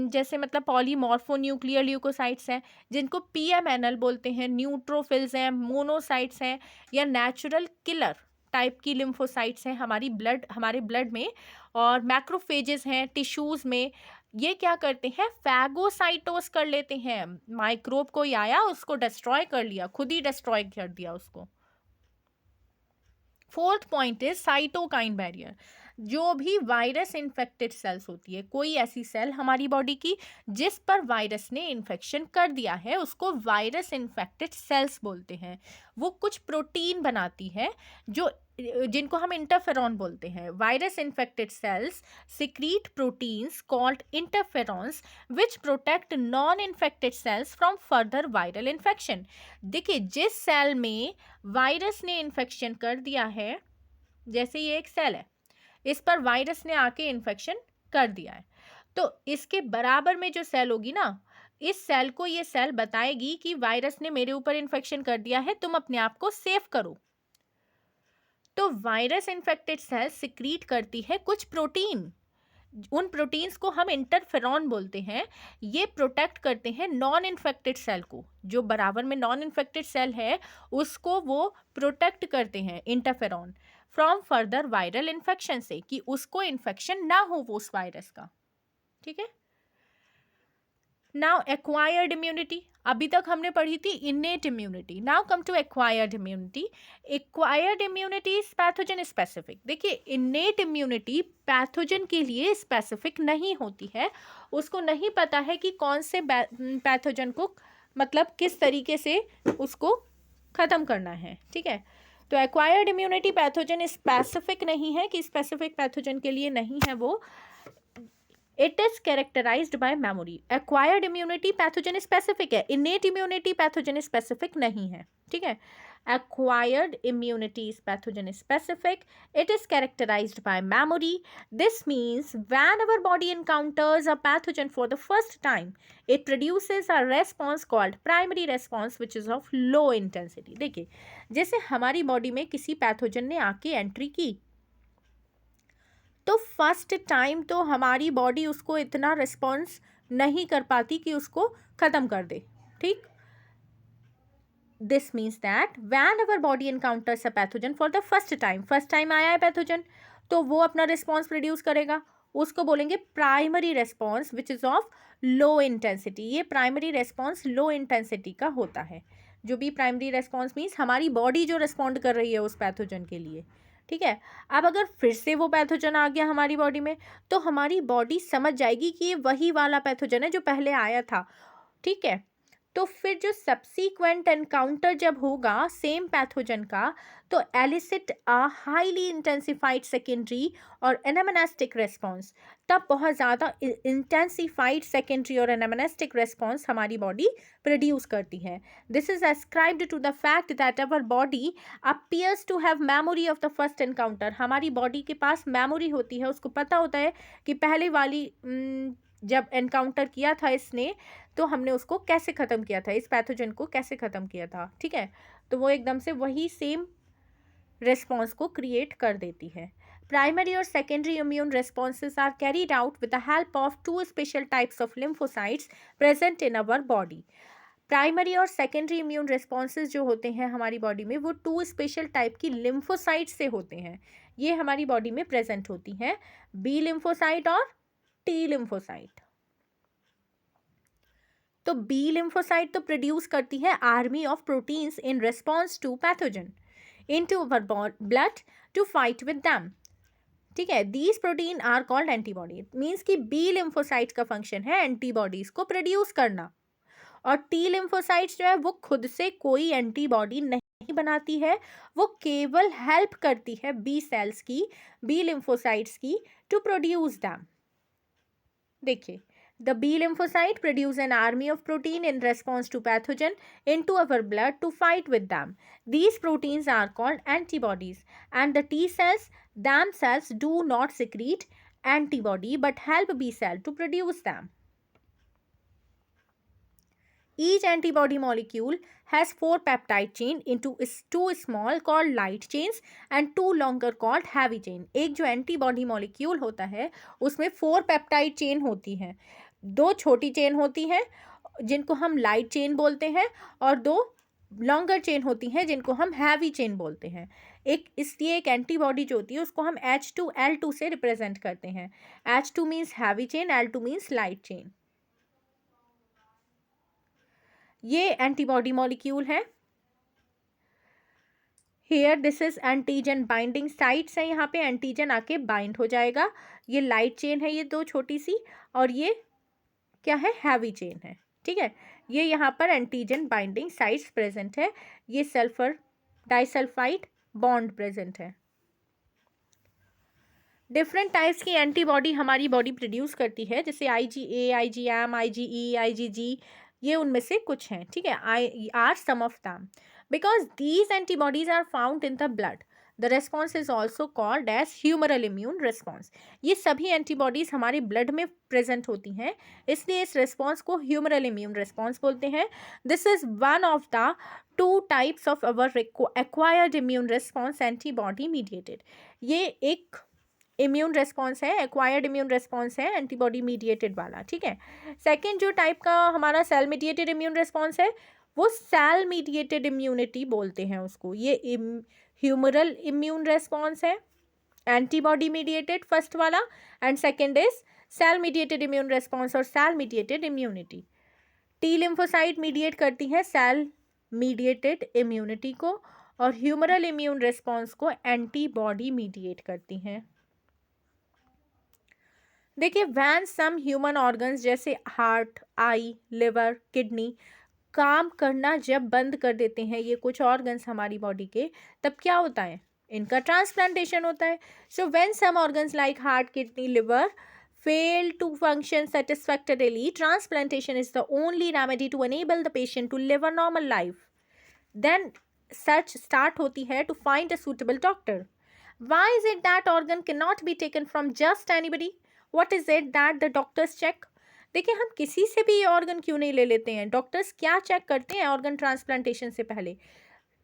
जैसे मतलब पॉलीमॉर्फोन्यूक्लियर ल्यूकोसाइट्स हैं जिनको पीएमएनएल बोलते हैं, न्यूट्रोफिल्स हैं, मोनोसाइट्स हैं या नेचुरल किलर टाइप की लिम्फोसाइट्स हैं हमारे ब्लड में, और मैक्रोफेजेस हैं टिश्यूज़ में। ये क्या करते हैं? फैगोसाइटोस कर लेते हैं। माइक्रोब कोई आया उसको डिस्ट्रॉय कर लिया, खुद ही डिस्ट्रॉय कर दिया उसको। Fourth point is cytokine barrier. जो भी वायरस इन्फेक्टेड सेल्स होती है, कोई ऐसी सेल हमारी बॉडी की जिस पर वायरस ने इन्फेक्शन कर दिया है उसको वायरस इन्फेक्टेड सेल्स बोलते हैं। वो कुछ प्रोटीन बनाती है जिनको हम इंटरफेरॉन बोलते हैं। Virus infected cells secrete proteins called interferons which protect non infected cells from further viral infection. देखिए, जिस सेल में वायरस ने इन्फेक्शन कर दिया है, जैसे ये एक सेल है, इस पर वायरस ने आके इन्फेक्शन कर दिया है, तो इसके बराबर में जो सेल होगी ना, इस सेल को ये सेल बताएगी कि वायरस ने मेरे ऊपर इन्फेक्शन कर दिया है, तुम अपने आप को सेफ करो। तो वायरस इन्फेक्टेड सेल सिक्रीट करती है कुछ प्रोटीन। उन प्रोटीन्स को हम इंटरफेरॉन बोलते हैं। ये प्रोटेक्ट करते हैं नॉन इन्फेक्टेड सेल को। जो बराबर में नॉन इन्फेक्टेड सेल है उसको वो प्रोटेक्ट करते हैं, interferon, from further viral infection से, कि उसको इन्फेक्शन ना हो वो उस वायरस का। ठीक है। नाउ एक्वायर्ड इम्यूनिटी, अभी तक हमने पढ़ी थी innate immunity. Now come to acquired immunity. Acquired immunity is pathogen specific. देखिए, इनेट इम्यूनिटी पैथोजन के लिए स्पेसिफिक नहीं होती है। उसको नहीं पता है कि कौन से पैथोजन को मतलब किस तरीके से उसको ख़त्म करना है। ठीक है। तो एक्वायर्ड इम्यूनिटी पैथोजन स्पेसिफिक नहीं है कि स्पेसिफिक पैथोजन के लिए नहीं है वो। It is characterised by memory. Acquired immunity pathogen specific है, इनेट इम्यूनिटी पैथोजन स्पेसिफिक नहीं है। ठीक है। Acquired immunity is pathogen specific. It is characterized by memory. This means when our body encounters a pathogen for the first time, it produces a response called primary response, which is of low intensity. देखिए, जैसे हमारी body में किसी pathogen ने आके entry की तो first time तो हमारी बॉडी उसको इतना रिस्पॉन्स नहीं कर पाती कि उसको ख़त्म कर दे। ठीक। This means that when our body encounters a pathogen for the first time आया है पैथोजन, तो वो अपना रिस्पॉन्स प्रोड्यूस करेगा। उसको बोलेंगे primary response which is of low intensity. ये प्राइमरी रेस्पॉन्स लो इंटेंसिटी का होता है। जो भी प्राइमरी रेस्पॉन्स मीन्स हमारी बॉडी जो रिस्पॉन्ड कर रही है उस पैथोजन के लिए। ठीक है। अब अगर फिर से वो पैथोजन आ गया हमारी बॉडी में, तो हमारी बॉडी समझ जाएगी कि ये वही वाला पैथोजन है जो पहले आया था, ठीक है। तो फिर जो सब्सीक्वेंट एनकाउंटर जब होगा सेम पैथोजन का, तो elicit a highly intensified secondary और एनामेनेस्टिक रेस्पॉन्स, तब बहुत ज़्यादा इंटेंसिफाइड सेकेंडरी और एनामेनेस्टिक रेस्पॉन्स हमारी बॉडी प्रोड्यूस करती है। This is ascribed to the fact that our body appears to have memory of the first encounter. हमारी बॉडी के पास मेमोरी होती है, उसको पता होता है कि पहले वाली जब एनकाउंटर किया था इसने, तो हमने उसको कैसे ख़त्म किया था, इस पैथोजन को कैसे ख़त्म किया था, ठीक है। तो वो एकदम से वही सेम रेस्पॉन्स को क्रिएट कर देती है। प्राइमरी और secondary immune responses are carried out with the help of two special types of lymphocytes present in our body. Primary और सेकेंडरी इम्यून रेस्पॉन्सेज जो होते हैं हमारी बॉडी में, वो टू स्पेशल टाइप की लिम्फोसाइट से होते हैं। ये हमारी बॉडी में प्रेजेंट होती हैं, बी लिम्फोसाइट और टी लिम्फोसाइट। तो बी लिम्फोसाइट तो प्रोड्यूस करती है army of proteins in response to pathogen into our blood to fight with them, ठीक है। These protein are called antibody. Means कि बी लिम्फोसाइट का फंक्शन है एंटीबॉडीज को प्रोड्यूस करना, और टी लिम्फोसाइट्स जो है वो खुद से कोई एंटीबॉडी नहीं बनाती है, वो केवल हेल्प करती है बी सेल्स की, बी लिम्फोसाइट्स की, टू प्रोड्यूस दैम। देखिए, the B lymphocyte produce an army of protein in response to pathogen into our blood to fight with them. These proteins are called antibodies, and the T cells themselves do not secrete antibody but help B cell to produce them. Each antibody molecule has 4 peptide chain into 2 small called light chains and 2 longer called heavy chain. एक जो antibody molecule होता है उसमें 4 peptide chain होती हैं, 2 छोटी chain होती हैं जिनको हम लाइट चेन बोलते हैं, और 2 लॉन्गर चेन होती हैं जिनको हम हैवी चेन बोलते हैं। इसलिए एक एंटीबॉडी जो होती है उसको हम H2L2 से रिप्रेजेंट करते हैं। H2 means heavy chain, L2 means light chain. ये एंटीबॉडी मॉलिक्यूल है। Here this is antigen binding sites है, यहाँ पे एंटीजन आके बाइंड हो जाएगा। ये लाइट चेन है, ये 2 छोटी सी, और ये क्या है, हैवी चेन है, ठीक है। ये यहाँ पर एंटीजन बाइंडिंग साइट्स प्रेजेंट है। ये सल्फर डाइसल्फाइड बॉन्ड प्रेजेंट है। डिफरेंट टाइप्स की एंटीबॉडी हमारी बॉडी प्रोड्यूस करती है, जैसे IgA, IgM, IgE, IgG, ये उनमें से कुछ हैं, ठीक है। I are some of them. Because these antibodies are found in the blood, the response is also called as humoral immune response. ये सभी एंटीबॉडीज हमारे ब्लड में प्रेजेंट होती हैं, इसलिए इस रेस्पॉन्स को ह्यूमरल इम्यून रेस्पॉन्स बोलते हैं। This is one of the 2 types of our acquired immune response, antibody mediated. ये एक इम्यून रेस्पॉन्स है, एक्वायर्ड इम्यून रेस्पॉन्स है, एंटीबॉडी मीडिएटेड वाला, ठीक है। सेकेंड जो टाइप का हमारा सेल मीडिएटेड इम्यून रेस्पॉन्स है, वो सेल मीडिएटेड इम्यूनिटी बोलते हैं उसको। ये ह्यूमरल इम्यून रेस्पॉन्स है, एंटीबॉडी मीडिएटेड फर्स्ट वाला, and second is cell mediated immune response और cell mediated immunity. T lymphocyte mediate करती है सेल मीडिएटेड इम्यूनिटी को, और ह्यूमरल इम्यून रेस्पॉन्स को एंटीबॉडी मीडिएट करती हैं। देखिए, वैन सम ह्यूमन ऑर्गन्स जैसे हार्ट, आई, लिवर, किडनी काम करना जब बंद कर देते हैं, ये कुछ ऑर्गन्स हमारी बॉडी के, तब क्या होता है, इनका ट्रांसप्लांटेशन होता है। So when some organs like heart, kidney, liver fail to function satisfactorily, transplantation is the only remedy to enable the patient to live a normal life. Then search start होती है to find a suitable doctor. Why is it that organ cannot be taken from just anybody? What is it that the doctors check? देखिए, हम किसी से भी ये organ क्यों नहीं ले लेते हैं? डॉक्टर्स क्या चेक करते हैं ऑर्गन ट्रांसप्लांटेशन से पहले?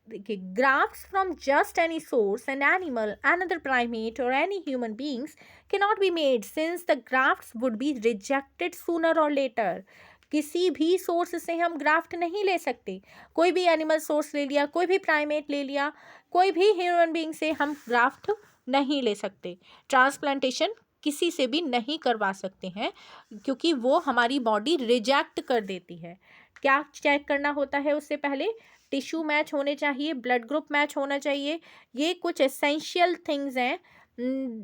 देखिए, grafts from just any source, an animal, another primate or any human beings cannot be made since the grafts would be rejected sooner or later. किसी भी सोर्स से हम ग्राफ्ट नहीं ले सकते। कोई भी एनिमल सोर्स ले लिया, कोई भी प्राइमेट ले लिया, कोई भी ह्यूमन बीइंग से हम ग्राफ्ट नहीं ले सकते। ट्रांसप्लांटेशन किसी से भी नहीं करवा सकते हैं, क्योंकि वो हमारी बॉडी रिजेक्ट कर देती है। क्या चेक करना होता है उससे पहले? टिश्यू मैच होने चाहिए, ब्लड ग्रुप मैच होना चाहिए। ये कुछ एसेंशियल थिंग्स हैं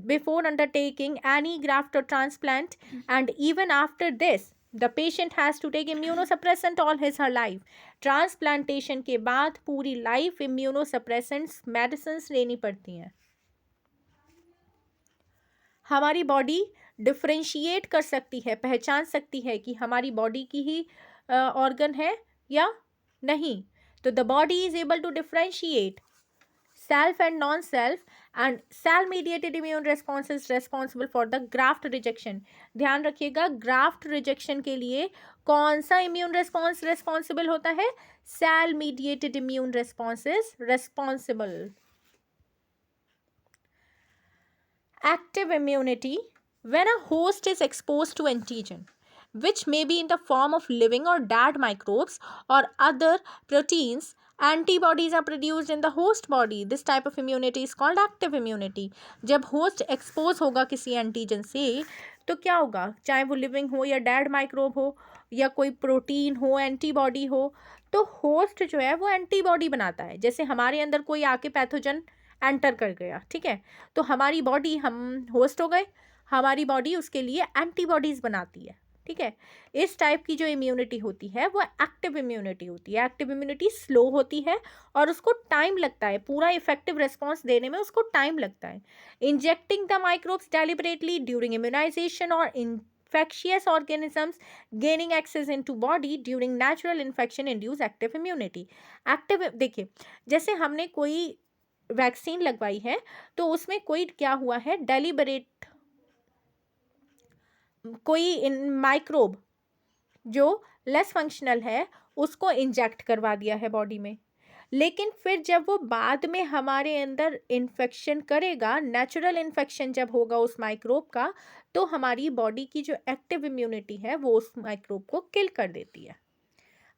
before undertaking any graft or transplant, and even after this the patient has to take immunosuppressant all his her life. Transplantation के बाद पूरी लाइफ इम्यूनोसप्रेसेंट्स मेडिसिन्स लेनी पड़ती हैं। हमारी बॉडी डिफ्रेंशिएट कर सकती है, पहचान सकती है कि हमारी बॉडी की ही ऑर्गन है या नहीं। तो the body is able to differentiate self and non-self, and cell mediated immune response is responsible for the graft rejection. ध्यान रखिएगा, graft rejection के लिए कौन सा immune response responsible होता है? Cell mediated immune response is responsible. Active immunity, when a host is exposed to antigen which may be in the form of living or dead microbes or other proteins, antibodies are produced in the host body. This type of immunity is called active immunity. जब host expose होगा किसी antigen से तो क्या होगा, चाहे वो living हो या dead microbe हो या कोई protein हो, antibody हो, तो host जो है वो antibody बनाता है। जैसे हमारे अंदर कोई आके पैथोजन एंटर कर गया, ठीक है, तो हमारी बॉडी, हम होस्ट हो गए, हमारी बॉडी उसके लिए एंटीबॉडीज बनाती है, ठीक है। इस टाइप की जो इम्यूनिटी होती है वो एक्टिव इम्यूनिटी होती है। एक्टिव इम्यूनिटी स्लो होती है और उसको टाइम लगता है, पूरा इफेक्टिव रिस्पॉन्स देने में उसको टाइम लगता है। Injecting the microbes deliberately during immunization और infectious organisms gaining access into body during natural infection induce active immunity. Active, देखिए जैसे हमने कोई वैक्सीन लगवाई है तो उसमें कोई क्या हुआ है, डेलिबरेट कोई माइक्रोब जो लेस फंक्शनल है उसको इंजेक्ट करवा दिया है बॉडी में, लेकिन फिर जब वो बाद में हमारे अंदर इन्फेक्शन करेगा, नेचुरल इन्फेक्शन जब होगा उस माइक्रोब का, तो हमारी बॉडी की जो एक्टिव इम्यूनिटी है वो उस माइक्रोब को किल कर देती है।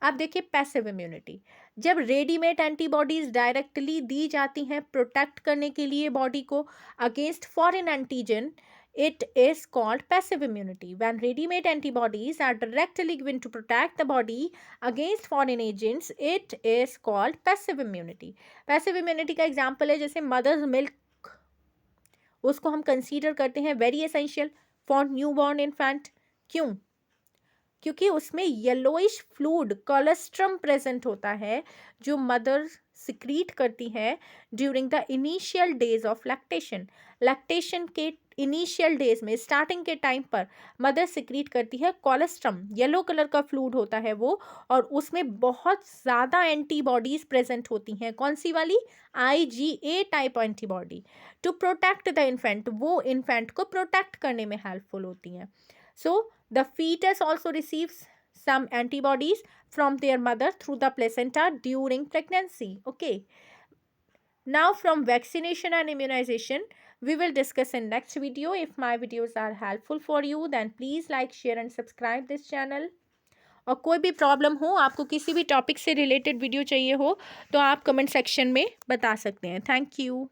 अब देखिए पैसिव इम्यूनिटी, जब रेडीमेड एंटीबॉडीज डायरेक्टली दी जाती हैं प्रोटेक्ट करने के लिए बॉडी को against foreign antigen, it is called passive immunity. When ready-made antibodies are directly given to protect the body against foreign agents, it is called passive immunity. Passive immunity का example है जैसे mother's milk, उसको हम consider करते हैं very essential for new born infant. क्यों? क्योंकि उसमें येलोइश फ्लूइड कोलेस्ट्रम प्रेजेंट होता है जो मदर सिक्रीट करती है during the initial days of lactation. Lactation के इनिशियल डेज में, स्टार्टिंग के टाइम पर मदर सिक्रीट करती है कोलेस्ट्रम, येलो कलर का फ्लूइड होता है वो, और उसमें बहुत ज़्यादा एंटीबॉडीज प्रेजेंट होती हैं। कौन सी वाली? IgA type antibody, to protect the infant, वो इन्फेंट को प्रोटेक्ट करने में हेल्पफुल होती हैं। So the fetus also receives some antibodies from their mother through the placenta during pregnancy. Okay. Now from vaccination and immunization, we will discuss in next video. If my videos are helpful for you, then please like, share and subscribe this channel. और कोई भी problem हो, आपको किसी भी topic से related video चाहिए हो, तो आप कमेंट सेक्शन में बता सकते हैं। Thank you.